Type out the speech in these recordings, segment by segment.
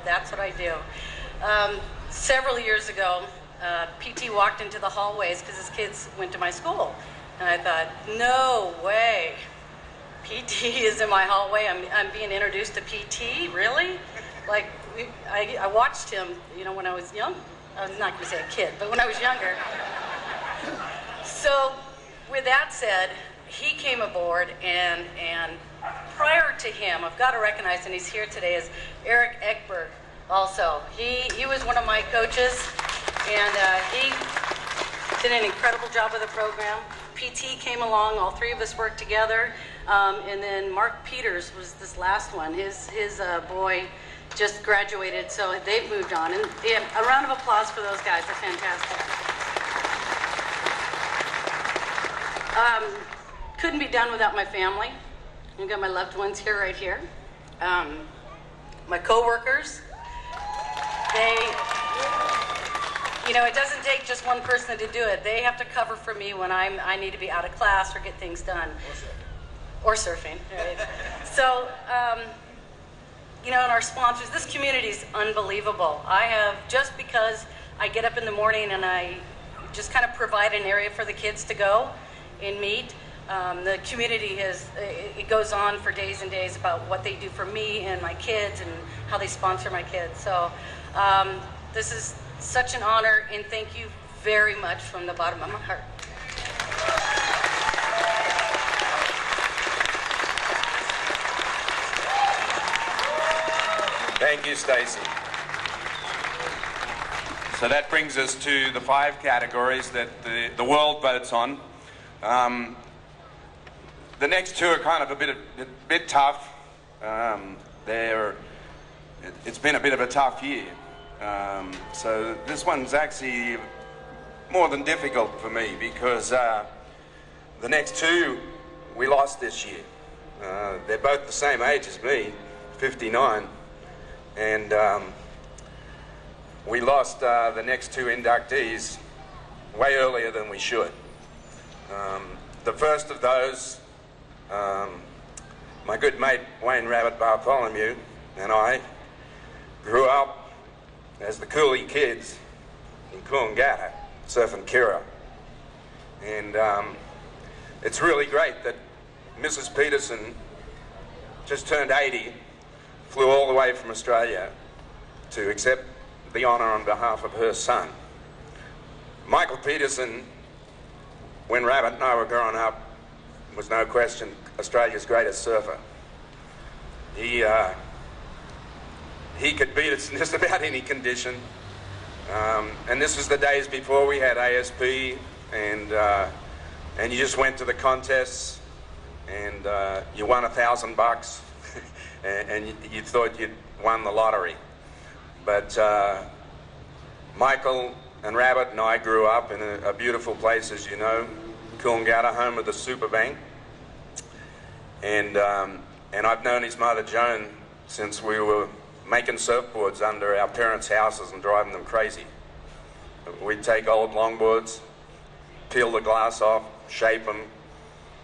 That's what I do. Several years ago, PT walked into the hallways because his kids went to my school. And I thought, no way. PT is in my hallway. I'm being introduced to PT, really? Like, I watched him, when I was young. I was not going to say a kid, but when I was younger. So, with that said, he came aboard, and prior to him, I've got to recognize, and he's here today, is Eric Eckberg also. He was one of my coaches, and he did an incredible job with the program. PT came along, all three of us worked together, and then Mark Peters was this last one. His boy just graduated, so they've moved on. And a round of applause for those guys, they're fantastic. Couldn't be done without my family. I've got my loved ones here, right here. My coworkers. It doesn't take just one person to do it. They have to cover for me when I need to be out of class or get things done. Or surfing. Right? So, and our sponsors, this community is unbelievable. Just because I get up in the morning and I just kind of provide an area for the kids to go and meet, the community it goes on for days and days about what they do for me and my kids and how they sponsor my kids. So this is such an honor, and thank you very much from the bottom of my heart. Thank you, Stacy. So that brings us to the 5 categories that the world votes on. The next 2 are kind of a bit tough. It's been a bit of a tough year. So this one's actually more than difficult for me because the next 2 we lost this year. They're both the same age as me, 59, and we lost the next 2 inductees way earlier than we should. The first of those, my good mate Wayne Rabbit Bartholomew and I grew up as the coolie kids in Coolangatta, surfing Kira. And it's really great that Mrs. Peterson just turned 80, flew all the way from Australia to accept the honour on behalf of her son. Michael Peterson, when Rabbit and I were growing up, was no question Australia's greatest surfer. He could beat us in just about any condition. And this was the days before we had ASP, and you just went to the contests and you won $1,000 and you thought you'd won the lottery. But Michael and Rabbit and I grew up in a beautiful place, as you know, Coolangatta, home of the Superbank. And I've known his mother Joan since we were making surfboards under our parents' houses and driving them crazy. We'd take old longboards, peel the glass off, shape them,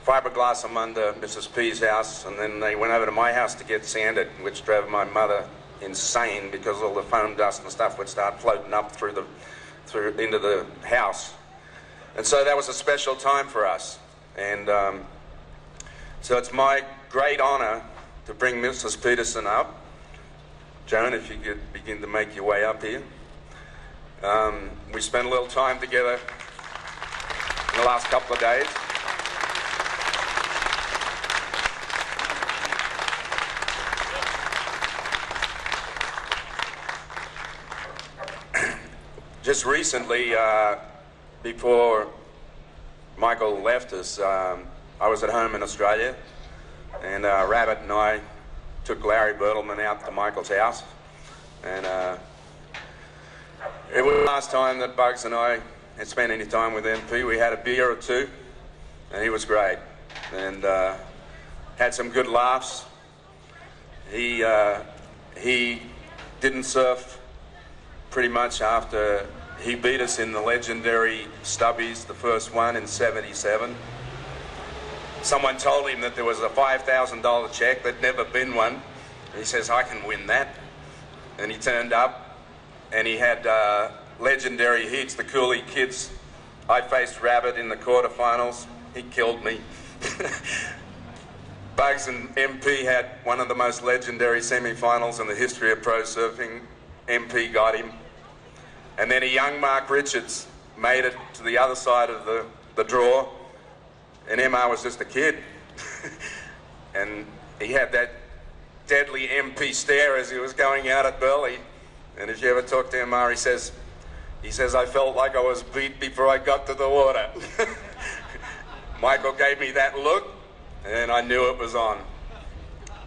fiberglass them under Mrs. P's house, and then they went over to my house to get sanded, which drove my mother insane because all the foam dust and stuff would start floating up into the house. And so that was a special time for us. And so it's my great honor to bring Mrs. Peterson up. Joan, if you could begin to make your way up here. We spent a little time together in the last couple of days. Just recently, before Michael left us, I was at home in Australia, and Rabbit and I took Larry Bertelman out to Michael's house, and it was the last time that Bugs and I had spent any time with MP. We had a beer or 2, and he was great, and had some good laughs. He didn't surf pretty much after he beat us in the legendary Stubbies, the first one in '77. Someone told him that there was a $5,000 check. There'd never been one. He says, I can win that. and he turned up, and he had legendary hits. The Cooley Kids, I faced Rabbit in the quarterfinals. He killed me. Bugs and MP had one of the most legendary semi-finals in the history of pro surfing. MP got him. And then a young Mark Richards made it to the other side of the draw, and MR was just a kid. And he had that deadly MP stare as he was going out at Burley. And if you ever talk to MR, he says, I felt like I was beat before I got to the water. Michael gave me that look, and I knew it was on.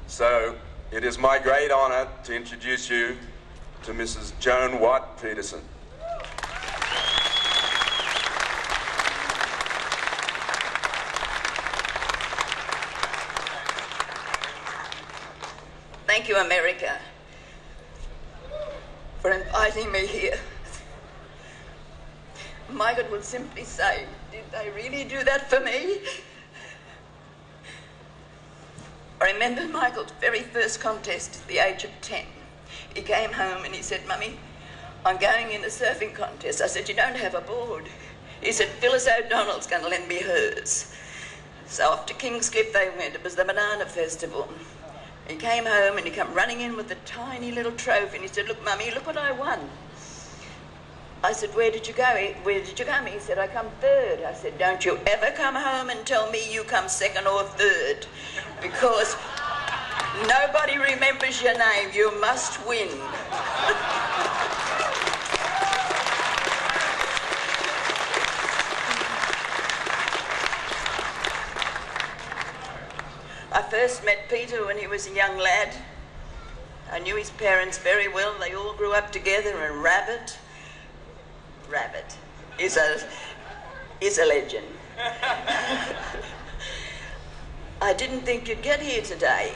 So it is my great honor to introduce you to Mrs. Joan Watt Peterson. Thank you, America, for inviting me here. Michael would simply say, did they really do that for me? I remember Michael's very first contest at the age of 10. He came home and he said, Mummy, I'm going in a surfing contest. I said, you don't have a board. He said, Phyllis O'Donnell's going to lend me hers. So off to Kingskip they went. It was the Banana Festival. He came home and he came running in with a tiny little trophy and he said, look, Mummy, look what I won. I said, where did you go? Where did you come? He said, I come third. I said, don't you ever come home and tell me you come second or third, because nobody remembers your name. You must win. I first met Peter when he was a young lad. I knew his parents very well. They all grew up together, and Rabbit is a legend. I didn't think you'd get here today.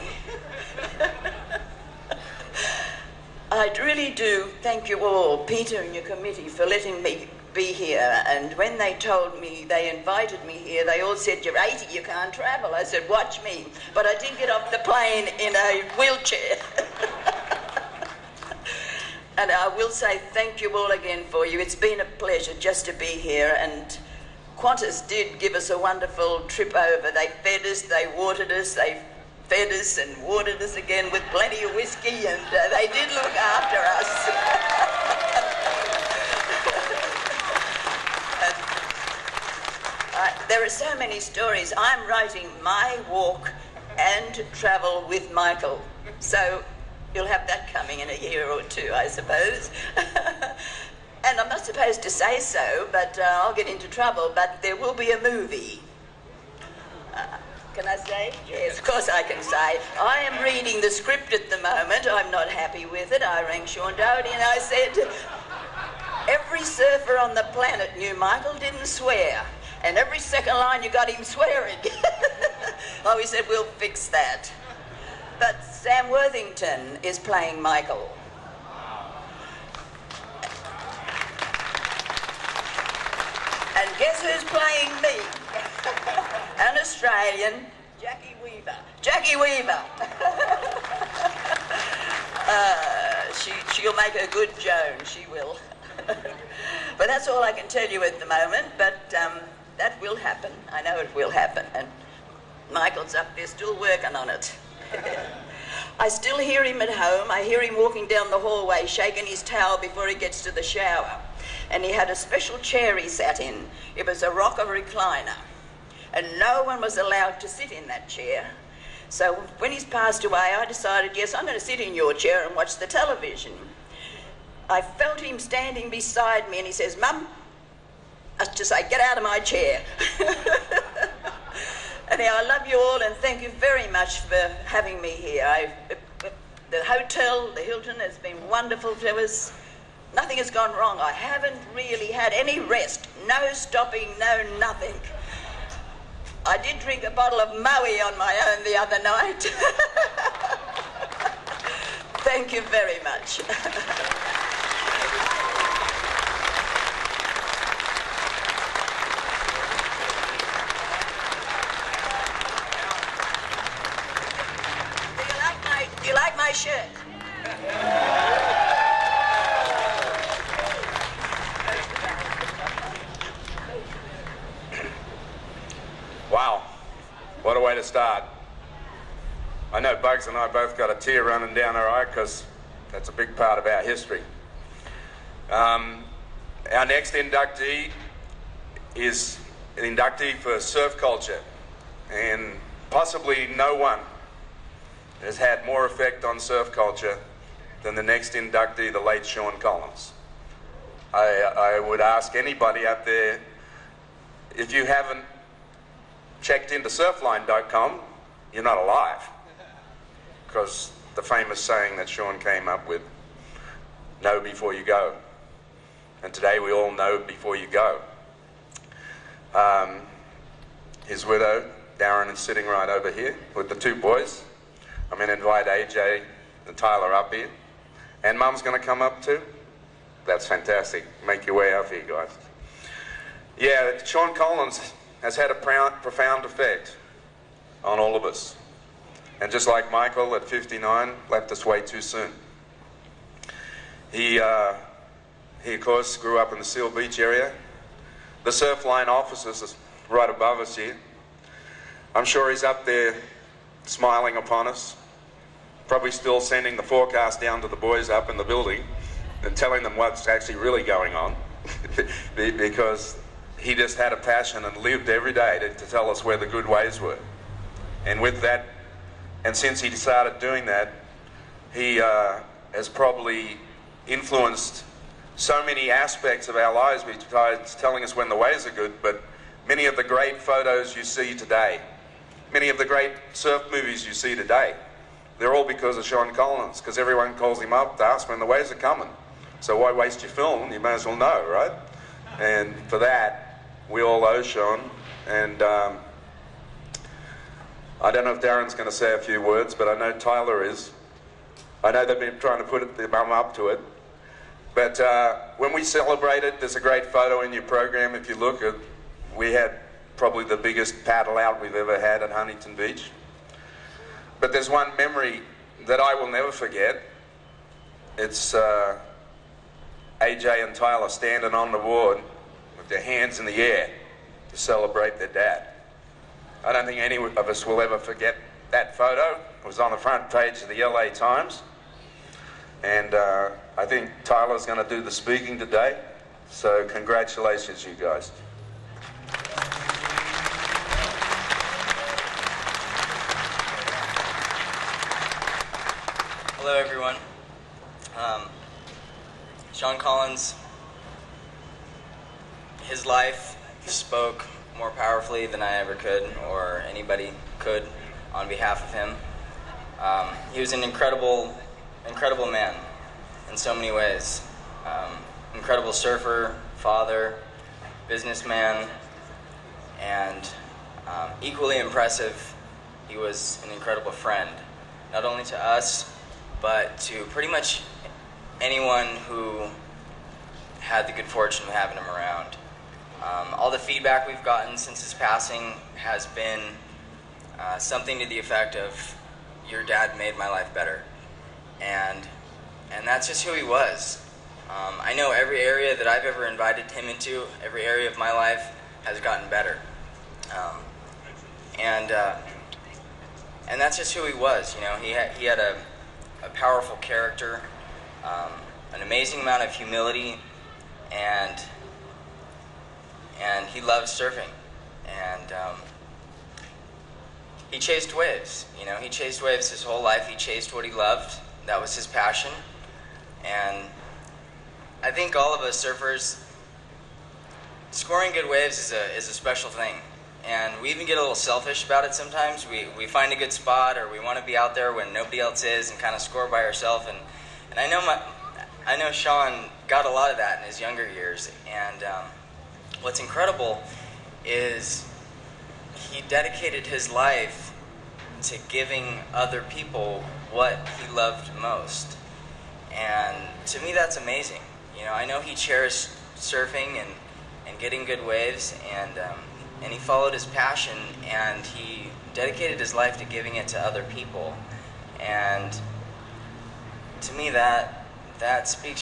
I really do thank you all, Peter and your committee, for letting me be here. And when they told me, they invited me here, they all said, you're 80, you can't travel. I said, watch me. But I did get off the plane in a wheelchair. And I will say thank you all again for you. It's been a pleasure just to be here. And Qantas did give us a wonderful trip over. They fed us, they watered us, they fed us and watered us again with plenty of whiskey, and they did look after us. There are so many stories. I'm writing my walk and travel with Michael. So you'll have that coming in a year or two, I suppose. And I'm not supposed to say so, but I'll get into trouble, but there will be a movie. Can I say? Yes, of course I can say. I am reading the script at the moment. I'm not happy with it. I rang Sean Doherty and I said, every surfer on the planet knew Michael didn't swear. And every second line you got him swearing. Oh, he said, we'll fix that. But Sam Worthington is playing Michael. And guess who's playing me? An Australian, Jackie Weaver. Jackie Weaver. She'll make a good Joan, she will. But that's all I can tell you at the moment, but that will happen. I know it will happen, and Michael's up there still working on it. I still hear him at home. I hear him walking down the hallway, shaking his towel before he gets to the shower. And he had a special chair he sat in. It was a rocker recliner. And no one was allowed to sit in that chair. So when he's passed away, I decided, yes, I'm going to sit in your chair and watch the television. I felt him standing beside me, and he says, Mum, I just say, get out of my chair. Anyhow, I love you all, and thank you very much for having me here. The hotel, the Hilton, has been wonderful to us. Nothing has gone wrong. I haven't really had any rest. No stopping, no nothing. I did drink a bottle of Maui on my own the other night. Thank you very much. Do you like my shirt? to start. I know Bugs and I both got a tear running down our eye because that's a big part of our history. Our next inductee is an inductee for surf culture, and possibly no one has had more effect on surf culture than the next inductee, the late Sean Collins. I would ask anybody out there, if you haven't checked into surfline.com, you're not alive. Because the famous saying that Sean came up with, know before you go. And today we all know before you go. His widow, Darren, is sitting right over here with the two boys. I'm going to invite AJ and Tyler up here. And Mum's going to come up too. That's fantastic. Make your way up here, guys. Yeah, Sean Collins has had a profound effect on all of us. And just like Michael at 59, left us way too soon. He of course, grew up in the Seal Beach area. The Surfline offices is right above us here. I'm sure he's up there smiling upon us, probably still sending the forecast down to the boys up in the building and telling them what's actually really going on because he just had a passion and lived every day to tell us where the good ways were. And with that, and since he started doing that, he has probably influenced so many aspects of our lives besides telling us when the waves are good, but many of the great photos you see today, many of the great surf movies you see today, they're all because of Sean Collins, because everyone calls him up to ask when the waves are coming. So why waste your film? You may as well know, right? And for that, we all owe Sean. And I don't know if Darren's going to say a few words, but I know Tyler is. I know they've been trying to put their mum up to it. But when we celebrated, there's a great photo in your program. If you look at, we had probably the biggest paddle out we've ever had at Huntington Beach. But there's one memory that I will never forget. It's AJ and Tyler standing on the board with their hands in the air to celebrate their dad. I don't think any of us will ever forget that photo. It was on the front page of the LA Times. And I think Tyler's going to do the speaking today. So congratulations, you guys. Hello, everyone. Sean Collins, his life spoke more powerfully than I ever could, or anybody could, on behalf of him. He was an incredible man in so many ways. Incredible surfer, father, businessman, and equally impressive, he was an incredible friend, not only to us, but to pretty much anyone who had the good fortune of having him around. All the feedback we've gotten since his passing has been something to the effect of, your dad made my life better. And that's just who he was. I know every area that I've ever invited him into, every area of my life has gotten better. And that's just who he was. You know, he had a powerful character, an amazing amount of humility, and he loved surfing. And he chased waves. You know, he chased waves his whole life. He chased what he loved. That was his passion. And I think all of us surfers, scoring good waves is a special thing. And we even get a little selfish about it sometimes. We find a good spot, or we want to be out there when nobody else is and kind of score by ourselves. And I know Sean got a lot of that in his younger years. And what's incredible is he dedicated his life to giving other people what he loved most. And to me, that's amazing. You know, I know he cherished surfing and getting good waves, and he followed his passion, and he dedicated his life to giving it to other people. And to me, that speaks